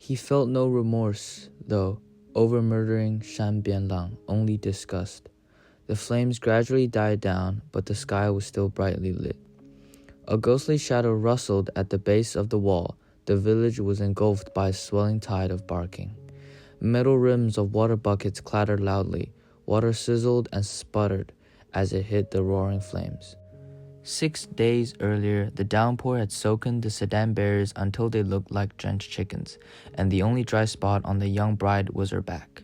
He felt no remorse, though, over murdering Shan Bianlang, only disgust. The flames gradually died down, but the sky was still brightly lit. A ghostly shadow rustled at the base of the wall. The village was engulfed by a swelling tide of barking. Metal rims of water buckets clattered loudly. Water sizzled and sputtered as it hit the roaring flames. 6 days earlier, the downpour had soaked the sedan bearers until they looked like drenched chickens, and the only dry spot on the young bride was her back.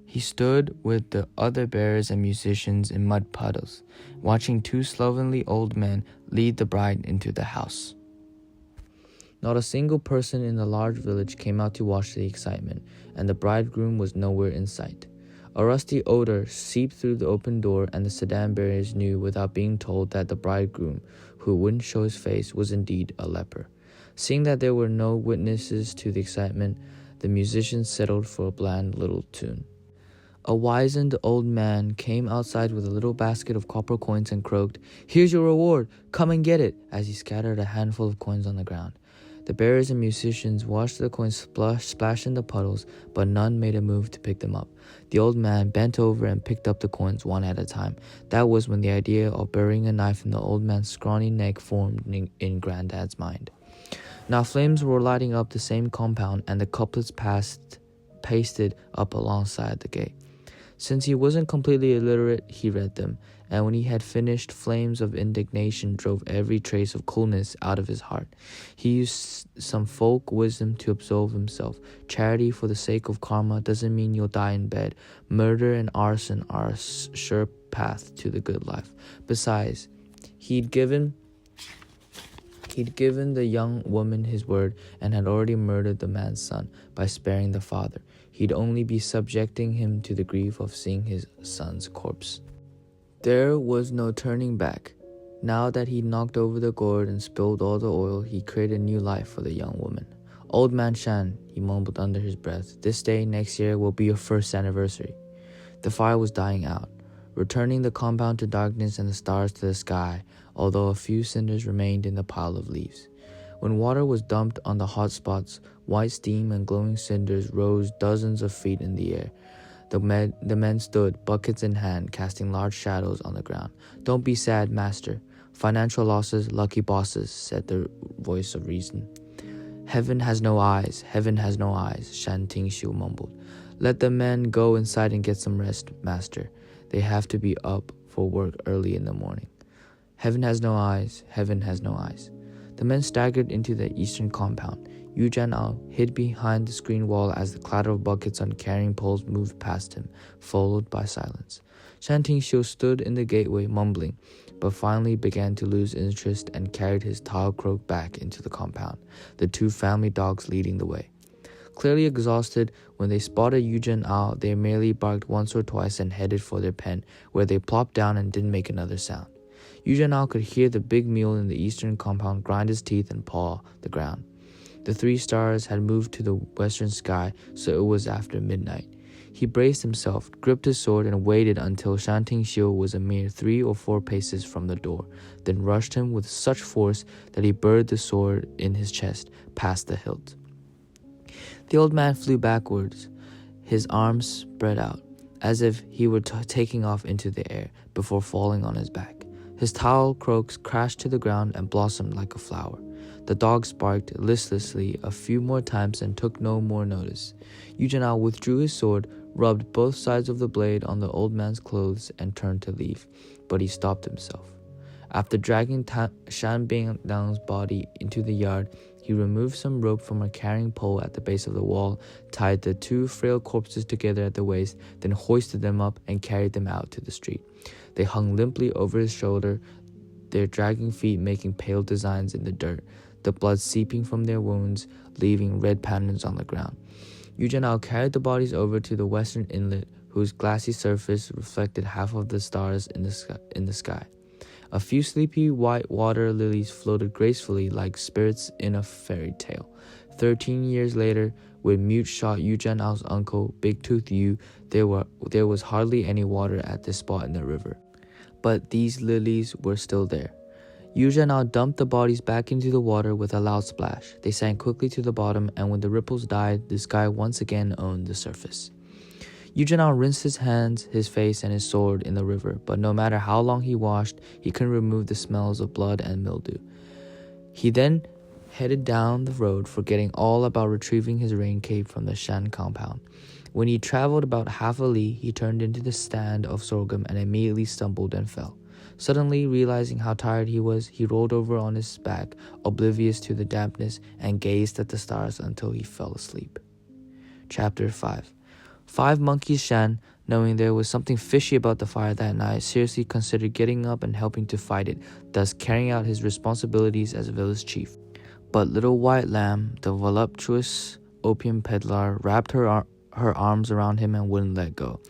He stood with the other bearers and musicians in mud puddles, watching two slovenly old men lead the bride into the house. Not a single person in the large village came out to watch the excitement, and the bridegroom was nowhere in sight. A rusty odor seeped through the open door, and the sedan bearers knew without being told that the bridegroom, who wouldn't show his face, was indeed a leper. Seeing that there were no witnesses to the excitement, the musicians settled for a bland little tune. A wizened old man came outside with a little basket of copper coins and croaked, "Here's your reward, come and get it," as he scattered a handful of coins on the ground. The bearers and musicians watched the coins splash in the puddles, but none made a move to pick them up. The old man bent over and picked up the coins one at a time. That was when the idea of burying a knife in the old man's scrawny neck formed in Granddad's mind. Now flames were lighting up the same compound, and the couplets pasted up alongside the gate. Since he wasn't completely illiterate, he read them, and when he had finished, flames of indignation drove every trace of coolness out of his heart. He used some folk wisdom to absolve himself. Charity for the sake of karma doesn't mean you'll die in bed. Murder and arson are a sure path to the good life. Besides, he'd given the young woman his word and had already murdered the man's son by sparing the father. He'd only be subjecting him to the grief of seeing his son's corpse. There was no turning back. Now that he'd knocked over the gourd and spilled all the oil, he created a new life for the young woman. "Old man Shan," he mumbled under his breath, "this day next year will be your first anniversary." The fire was dying out, returning the compound to darkness and the stars to the sky, although a few cinders remained in the pile of leaves. When water was dumped on the hot spots, white steam and glowing cinders rose dozens of feet in the air. The men stood, buckets in hand, casting large shadows on the ground. "Don't be sad, master. Financial losses, lucky bosses," said the voice of reason. "Heaven has no eyes, heaven has no eyes," Shan Tingxiu mumbled. "Let the men go inside and get some rest, master. They have to be up for work early in the morning." "Heaven has no eyes, heaven has no eyes." The men staggered into the eastern compound. Yu Jian'ao hid behind the screen wall as the clatter of buckets on carrying poles moved past him, followed by silence. Shan Tingxiu stood in the gateway, mumbling, but finally began to lose interest and carried his tile croak back into the compound, the two family dogs leading the way. Clearly exhausted, when they spotted Yu Jian'ao, they merely barked once or twice and headed for their pen, where they plopped down and didn't make another sound. Yu Jian'ao could hear the big mule in the eastern compound grind his teeth and paw the ground. The 3 stars had moved to the western sky, so it was after midnight. He braced himself, gripped his sword, and waited until Shan Tingxiu was a mere 3 or 4 paces from the door, then rushed him with such force that he buried the sword in his chest, past the hilt. The old man flew backwards, his arms spread out, as if he were taking off into the air, before falling on his back. His towel croaks crashed to the ground and blossomed like a flower. The dogs barked listlessly a few more times and took no more notice. Yu Jian'ao withdrew his sword, rubbed both sides of the blade on the old man's clothes, and turned to leave, but he stopped himself. After dragging Shan Bianglang's body into the yard, he removed some rope from a carrying pole at the base of the wall, tied the 2 frail corpses together at the waist, then hoisted them up and carried them out to the street. They hung limply over his shoulder, their dragging feet making pale designs in the dirt, the blood seeping from their wounds, leaving red patterns on the ground. Yu Jian'ao carried the bodies over to the western inlet, whose glassy surface reflected half of the stars in the sky. A few sleepy white water lilies floated gracefully like spirits in a fairy tale. 13 years later, when Mute shot Yu Jian'ao's uncle, Big Tooth Yu, there was hardly any water at this spot in the river. But these lilies were still there. Yuja now dumped the bodies back into the water with a loud splash. They sank quickly to the bottom, and when the ripples died, the sky once again owned the surface. Yuja now rinsed his hands, his face, and his sword in the river, but no matter how long he washed, he couldn't remove the smells of blood and mildew. He then headed down the road, forgetting all about retrieving his rain cape from the Shan compound. When he traveled about half a li, he turned into the stand of sorghum and immediately stumbled and fell. Suddenly, realizing how tired he was, he rolled over on his back, oblivious to the dampness, and gazed at the stars until he fell asleep. Chapter 5. 5 monkeys Shan, knowing there was something fishy about the fire that night, seriously considered getting up and helping to fight it, thus carrying out his responsibilities as a village chief. But Little White Lamb, the voluptuous opium peddler, wrapped her arms around him and wouldn't let go.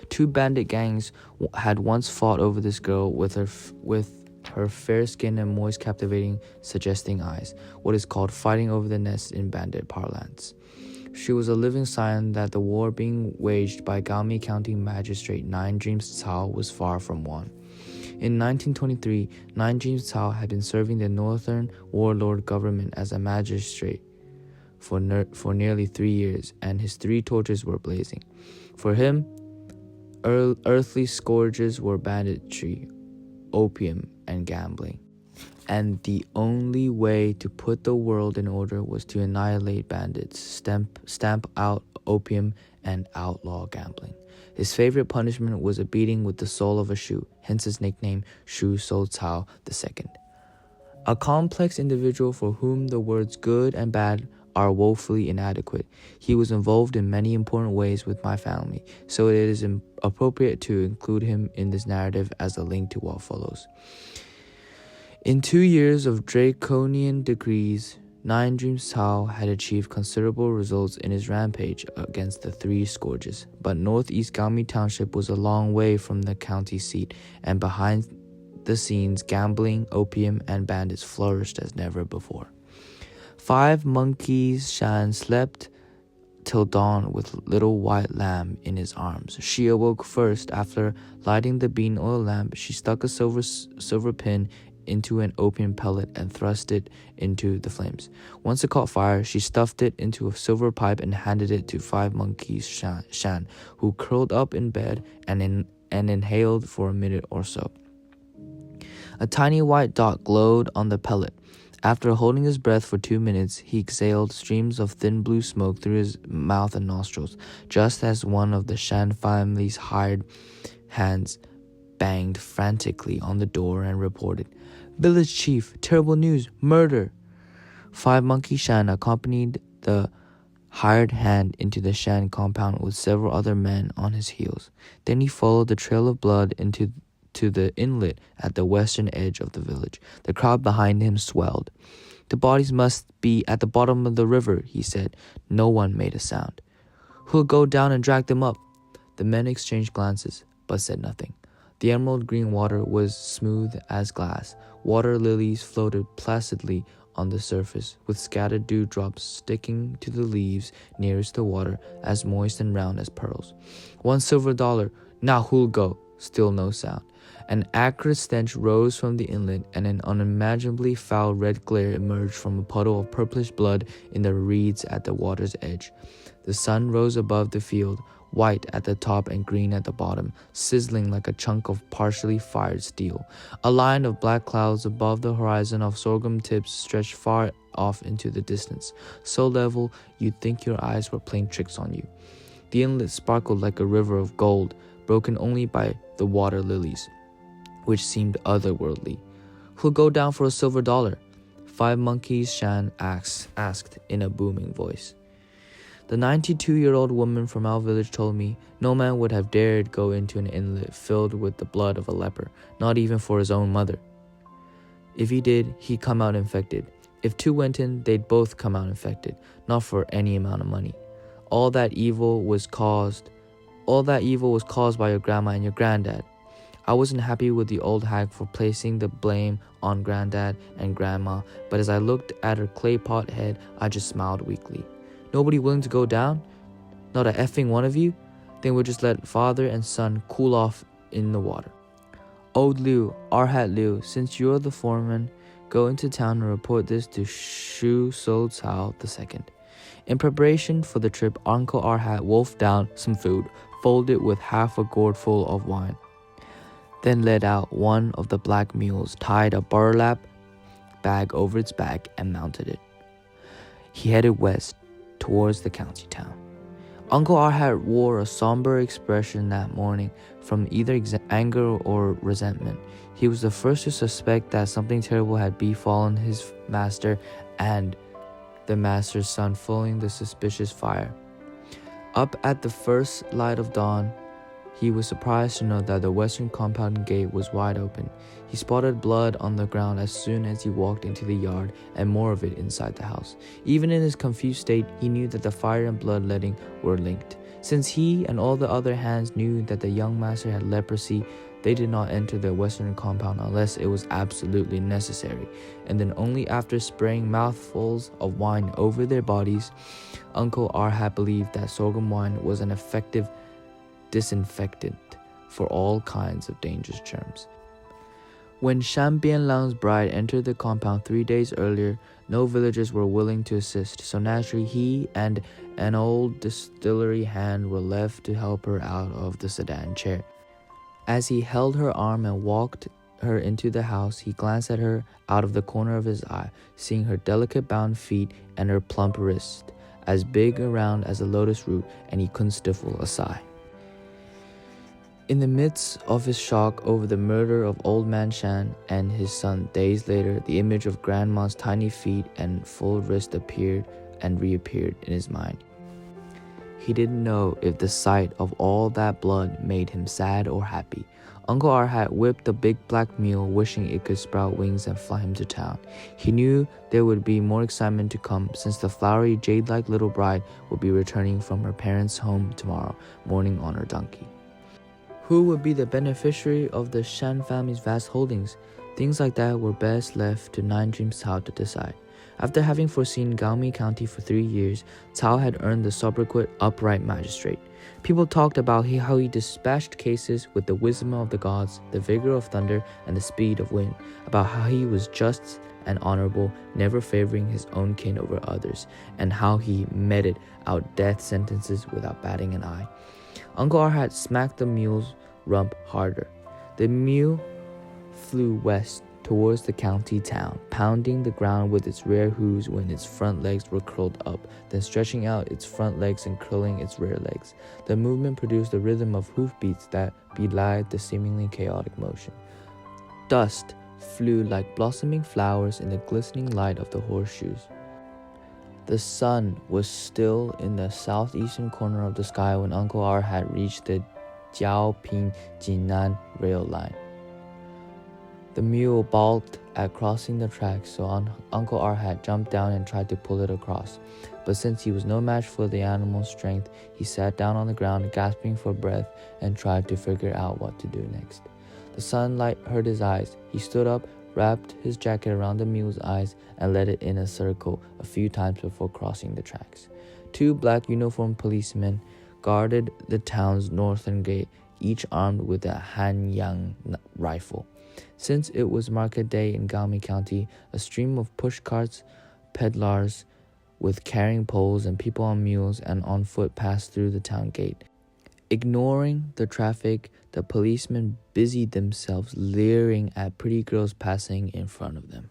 2 bandit gangs had once fought over this girl with her fair skin and moist, captivating, suggesting eyes, what is called fighting over the nest in bandit parlance. She was a living sign that the war being waged by Gaomi County Magistrate Nine Dreams Cao was far from won. In 1923, Nine Dreams Cao had been serving the Northern Warlord government as a magistrate for nearly 3 years, and his 3 torches were blazing. For him, earthly scourges were banditry, opium, and gambling. And the only way to put the world in order was to annihilate bandits, stamp out opium, and outlaw gambling. His favorite punishment was a beating with the sole of a shoe, hence his nickname Shu So Cao II. A complex individual for whom the words good and bad are woefully inadequate. He was involved in many important ways with my family, so it is appropriate to include him in this narrative as a link to what follows. In 2 years of draconian decrees, Nine Dreams Cao had achieved considerable results in his rampage against the 3 scourges, but northeast Gaomi Township was a long way from the county seat, and behind the scenes, gambling, opium, and bandits flourished as never before. 5 monkeys Shan slept till dawn with Little White Lamb in his arms. She awoke first. After lighting the bean oil lamp, she stuck a silver pin into an opium pellet and thrust it into the flames. Once it caught fire, she stuffed it into a silver pipe and handed it to 5 monkeys Shan, who curled up in bed and inhaled for a minute or so. A tiny white dot glowed on the pellet. After holding his breath for 2 minutes, he exhaled streams of thin blue smoke through his mouth and nostrils, just as one of the Shan family's hired hands banged frantically on the door and reported, "Village chief, terrible news, murder." 5 Monkey Shan accompanied the hired hand into the Shan compound with several other men on his heels. Then he followed the trail of blood into the inlet at the western edge of the village. The crowd behind him swelled. "The bodies must be at the bottom of the river," he said. No one made a sound. "Who'll go down and drag them up?" The men exchanged glances, but said nothing. The emerald green water was smooth as glass. Water lilies floated placidly on the surface, with scattered dewdrops sticking to the leaves nearest the water, as moist and round as pearls. "$1 silver. Now who'll go?" Still no sound. An acrid stench rose from the inlet, and an unimaginably foul red glare emerged from a puddle of purplish blood in the reeds at the water's edge. The sun rose above the field, white at the top and green at the bottom, sizzling like a chunk of partially fired steel. A line of black clouds above the horizon of sorghum tips stretched far off into the distance, so level you'd think your eyes were playing tricks on you. The inlet sparkled like a river of gold, broken only by the water lilies, which seemed otherworldly. "Who'll go down for $1 silver? 5 monkeys Shan asked in a booming voice. The 92-year-old woman from our village told me no man would have dared go into an inlet filled with the blood of a leper, not even for his own mother. If he did, he'd come out infected. If 2 went in, they'd both come out infected, not for any amount of money. All that evil was caused by your grandma and your granddad. I wasn't happy with the old hag for placing the blame on granddad and grandma, but as I looked at her clay pot head, I just smiled weakly. Nobody willing to go down? Not a effing one of you? Then we'll just let father and son cool off in the water. Old Liu, Arhat Liu, since you're the foreman, Go into town and report this to Shu So Cao II. In preparation for the trip, Uncle Arhat wolfed down some food, folded with half a gourd full of wine, then led out one of the black mules, tied a burlap bag over its back, and mounted it. He headed west towards the county town. Uncle Arhat wore a somber expression that morning, from either anger or resentment. He was the first to suspect that something terrible had befallen his master and the master's son, following the suspicious fire. Up at the first light of dawn, he was surprised to note that the western compound gate was wide open. He spotted blood on the ground as soon as he walked into the yard, and more of it inside the house. Even in his confused state, he knew that the fire and bloodletting were linked. Since he and all the other hands knew that the young master had leprosy, they did not enter the western compound unless it was absolutely necessary, and then only after spraying mouthfuls of wine over their bodies. Uncle Arhat believed that sorghum wine was an effective disinfectant for all kinds of dangerous germs. When Shan Bianlang's bride entered the compound 3 days earlier, no villagers were willing to assist, so naturally he and an old distillery hand were left to help her out of the sedan chair. As he held her arm and walked her into the house, he glanced at her out of the corner of his eye, seeing her delicate bound feet and her plump wrist, as big around as a lotus root, and he couldn't stifle a sigh. In the midst of his shock over the murder of old man Shan and his son, days later, the image of Grandma's tiny feet and full wrist appeared and reappeared in his mind. He didn't know if the sight of all that blood made him sad or happy. Uncle Arhat whipped the big black mule, wishing it could sprout wings and fly him to town. He knew there would be more excitement to come, since the flowery, jade-like little bride would be returning from her parents' home tomorrow morning on her donkey. Who would be the beneficiary of the Shan family's vast holdings? Things like that were best left to Nine Dreams Cao to decide. After having foreseen Gaomi County for 3 years, Cao had earned the sobriquet Upright Magistrate. People talked about how he dispatched cases with the wisdom of the gods, the vigor of thunder, and the speed of wind, about how he was just and honorable, never favoring his own kin over others, and how he meted out death sentences without batting an eye. Uncle Arhat smacked the mule's rump harder. The mule flew west towards the county town, pounding the ground with its rear hooves when its front legs were curled up, then stretching out its front legs and curling its rear legs. The movement produced a rhythm of hoofbeats that belied the seemingly chaotic motion. Dust flew like blossoming flowers in the glistening light of the horseshoes. The sun was still in the southeastern corner of the sky when Uncle Arhat reached the Jiaoping-Jinan rail line. The mule balked at crossing the tracks, so Uncle Arhat jumped down and tried to pull it across. But since he was no match for the animal's strength, he sat down on the ground, gasping for breath, and tried to figure out what to do next. The sunlight hurt his eyes. He stood up, wrapped his jacket around the mule's eyes, and led it in a circle a few times before crossing the tracks. 2 black uniformed policemen guarded the town's northern gate, each armed with a Hanyang rifle. Since it was market day in Gaomi County, a stream of pushcarts, peddlers with carrying poles, and people on mules and on foot passed through the town gate. Ignoring the traffic, the policemen busied themselves leering at pretty girls passing in front of them.